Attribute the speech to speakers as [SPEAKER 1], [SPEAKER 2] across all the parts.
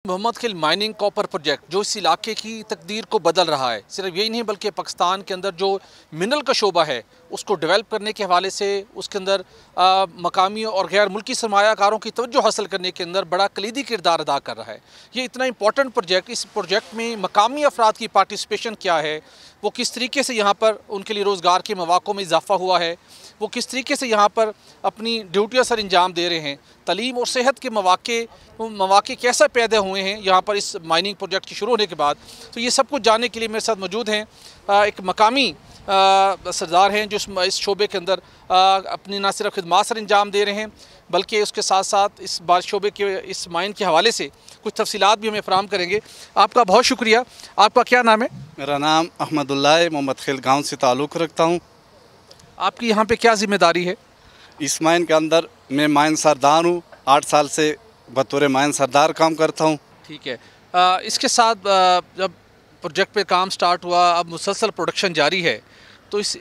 [SPEAKER 1] मोहम्मद खिल mining copper project जो इस इलाके की तकदीर को बदल रहा है, सिर्फ यही नहीं बल्कि पाकिस्तान के अंदर जो मिनरल का शोबा है उसको डेवलप करने के हवाले से उसके अंदर मकामी और गैर मुल्की सरमायाकारों की तवज्जो हासिल करने के अंदर बड़ा कलीदी किरदार अदा कर रहा है। ये इतना इंपॉर्टेंट प्रोजेक्ट, इस प्रोजेक्ट में मकामी अफराद की पार्टिसिपेशन क्या है, वो किस तरीके से यहाँ पर उनके लिए रोज़गार के मौक़ों में इजाफ़ा हुआ है, वो किस तरीके से यहाँ पर अपनी ड्यूटियाँ सर अंजाम दे रहे हैं, तालीम और सेहत के मौक़े कैसे पैदा हुए हैं यहाँ पर इस माइनिंग प्रोजेक्ट के शुरू होने के बाद। तो ये सब कुछ जानने के लिए मेरे साथ मौजूद हैं एक मकामी सरदार हैं जो इस शोबे के अंदर अपनी ना सिर्फ खिदमात सर अंजाम दे रहे हैं बल्कि उसके साथ साथ इस बार शोबे के इस माइन के हवाले से कुछ तफसीलात भी हमें फराहम करेंगे। आपका बहुत शुक्रिया। आपका क्या नाम है?
[SPEAKER 2] मेरा नाम अहमदुल्लाह है, मोहम्मद खिल गाँव से ताल्लुक़ रखता हूँ।
[SPEAKER 1] आपकी यहाँ पे क्या ज़िम्मेदारी है?
[SPEAKER 2] इस माइन के अंदर मैं माइन सरदार हूँ, 8 साल से बतौर माइन सरदार काम करता हूँ।
[SPEAKER 1] ठीक है। इसके साथ जब प्रोजेक्ट पे काम स्टार्ट हुआ, अब मुसलसल प्रोडक्शन जारी है, तो इस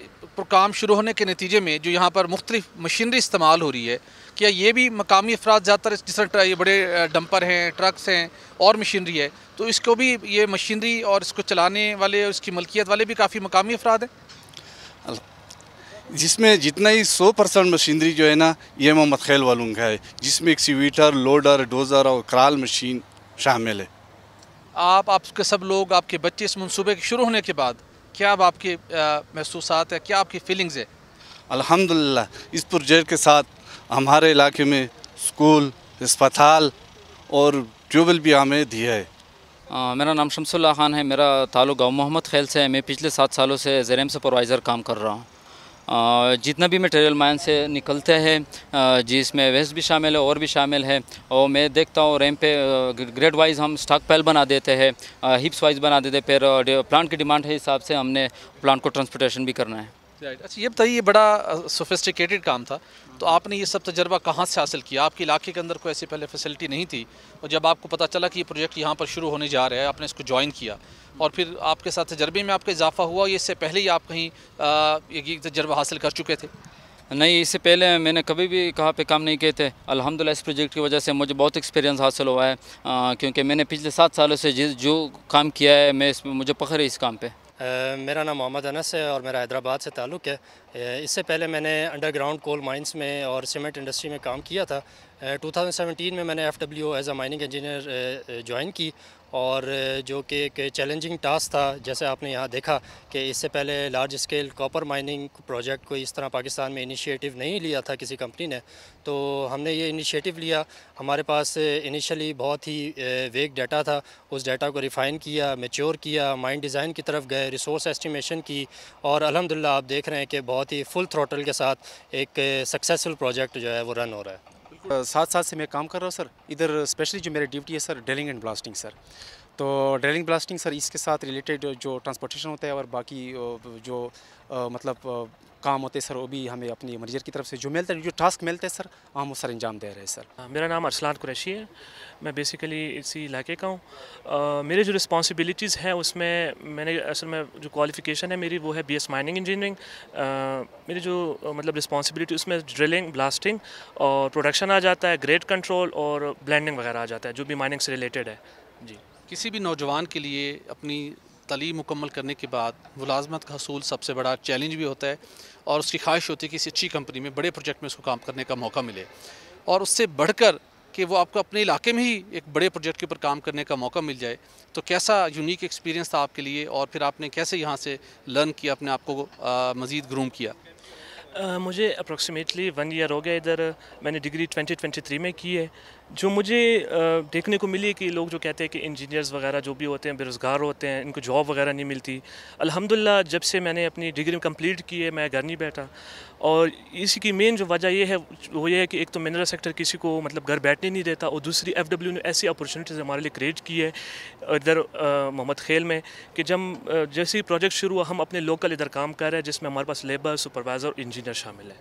[SPEAKER 1] काम शुरू होने के नतीजे में जो यहाँ पर मुख्तलिफ मशीनरी इस्तेमाल हो रही है, क्या ये भी मकामी अफराद ज़्यादातर जिस तरह ये बड़े डंपर हैं, ट्रक्स हैं और मशीनरी है, तो इसको भी ये मशीनरी और इसको चलाने वाले और इसकी मलकियत वाले भी काफ़ी मकामी अफराद हैं?
[SPEAKER 2] जिसमें जितना ही 100% मशीनरी जो है ना, ये मोहम्मद खिल वालों का है, जिसमें एक्सीवेटर, लोडर, डोज़र और कराल मशीन शामिल है।
[SPEAKER 1] आपके सब लोग, आपके बच्चे इस मनसूबे के शुरू होने के बाद क्या अब आपके महसूसात है, क्या आपकी फीलिंग्स है?
[SPEAKER 2] अल्हम्दुलिल्लाह, इस प्रोजेक्ट के साथ हमारे इलाके में स्कूल, अस्पताल और ट्यूबवेल भी हमें दिया है।
[SPEAKER 3] मेरा नाम शमसुल्लाह खान है। मेरा ताल्लुक़ गाँव मोहम्मद खिल से है। मैं पिछले 7 सालों से ज़ेरेम सुपरवाइज़र काम कर रहा हूँ। जितना भी मटेरियल माइन से निकलते हैं, जिसमें वेस्ट भी शामिल है और भी शामिल है, और मैं देखता हूँ रैम पे ग्रेड वाइज हम स्टॉक पैल बना देते हैं, हिप्स वाइज बना देते हैं, फिर प्लांट की डिमांड के हिसाब से हमने प्लांट को ट्रांसपोर्टेशन भी करना है।
[SPEAKER 1] अच्छा, ये बताइए, ये बड़ा सोफिस्टिकेटेड काम था, तो आपने ये सब तजर्बा कहाँ से हासिल किया? आपके इलाके के अंदर कोई ऐसी पहले फैसिलिटी नहीं थी, और जब आपको पता चला कि ये प्रोजेक्ट यहाँ पर शुरू होने जा रहा है, आपने इसको ज्वाइन किया और फिर आपके साथ तजर्बे में आपका इजाफा हुआ, ये इससे पहले ही आप कहीं ये तजर्बा हासिल कर चुके थे?
[SPEAKER 3] नहीं, इससे पहले मैंने कभी भी कहाँ पे काम नहीं किए थे। अल्हम्दुलिल्लाह इस प्रोजेक्ट की वजह से मुझे बहुत एक्सपीरियंस हासिल हुआ है, क्योंकि मैंने पिछले 7 सालों से जो काम किया है, मुझे फ़ख्र है इस काम पे।
[SPEAKER 4] मेरा नाम मोहम्मद अनस है और मेरा हैदराबाद से ताल्लुक़ है। इससे पहले मैंने अंडरग्राउंड कोल माइंस में और सीमेंट इंडस्ट्री में काम किया था। 2017 में मैंने FWO as a mining engineer join की, और जो कि एक चैलेंजिंग टास्क था। जैसे आपने यहाँ देखा कि इससे पहले large scale copper mining project कोई इस तरह पाकिस्तान में इनिशिएटिव नहीं लिया था किसी कंपनी ने, तो हमने ये इनिशिएटिव लिया। हमारे पास इनिशियली बहुत ही वेग डाटा था, उस डाटा को रिफ़ाइन किया, मैच्योर किया, माइन डिज़ाइन की तरफ गए, रिसोर्स एस्टिमेशन की, और अल्हम्दुलिल्लाह आप देख रहे हैं कि बहुत ही फुल थ्रोटल के साथ एक सक्सेसफुल प्रोजेक्ट जो है वो रन हो रहा है।
[SPEAKER 5] 7 साल से मैं काम कर रहा हूँ सर। इधर स्पेशली जो मेरी ड्यूटी है sir, drilling and blasting sir. तो ड्रिलिंग ब्लास्टिंग सर, इसके साथ रिलेटेड जो ट्रांसपोर्टेशन होता है और बाकी जो मतलब काम होते हैं सर, वो भी हमें अपनी मैनेजर की तरफ से जो मिलता है, जो टास्क मिलते हैं सर, हम वो सर अंजाम दे रहे हैं सर।
[SPEAKER 6] मेरा नाम अरसलान कुरैशी है। मैं बेसिकली इसी इलाके का हूँ। मेरे जो रिस्पॉन्सिबिलिटीज़ हैं उसमें मैंने असल में जो क्वालिफ़िकेशन है मेरी वो है BS माइनिंग इंजीनियरिंग। मेरी जो मतलब रिस्पॉन्सिबिलिटी उसमें ड्रिलिंग, ब्लास्टिंग और प्रोडक्शन आ जाता है, ग्रेड कंट्रोल और ब्लेंडिंग वगैरह आ जाता है, जो भी माइनिंग से रिलेटेड है। जी,
[SPEAKER 1] किसी भी नौजवान के लिए अपनी तालीम मुकम्मल करने के बाद मुलाजमत का हसूल सबसे बड़ा चैलेंज भी होता है, और उसकी ख्वाहिश होती है कि किसी अच्छी कंपनी में, बड़े प्रोजेक्ट में उसको काम करने का मौका मिले, और उससे बढ़कर कि वो आपको अपने इलाके में ही एक बड़े प्रोजेक्ट के ऊपर काम करने का मौका मिल जाए। तो कैसा यूनिक एक्सपीरियंस था आपके लिए, और फिर आपने कैसे यहाँ से लर्न किया, अपने आप को मज़ीद ग्रूम किया?
[SPEAKER 6] मुझे अप्रॉक्सीमेटली 1 ईयर हो गया इधर। मैंने डिग्री 2023 में की है। जो मुझे देखने को मिली कि लोग जो कहते हैं कि इंजीनियर्स वगैरह जो भी होते हैं बेरोज़गार होते हैं, इनको जॉब वगैरह नहीं मिलती। अल्हम्दुलिल्लाह जब से मैंने अपनी डिग्री कंप्लीट की है, मैं घर नहीं बैठा, और इसी की मेन जो वजह ये है वो ये है कि एक तो मिनरल सेक्टर किसी को मतलब घर बैठने नहीं देता, और दूसरी FW ने ऐसी अपॉर्चुनिटीज़ हमारे लिए क्रिएट की है इधर मोहम्मद खिल में, कि जब जैसे ही प्रोजेक्ट शुरू हुआ हम अपने लोकल इधर काम कर रहे हैं, जिसमें हमारे पास लेबर, सुपरवाइज़र और इंजीनियर शामिल है।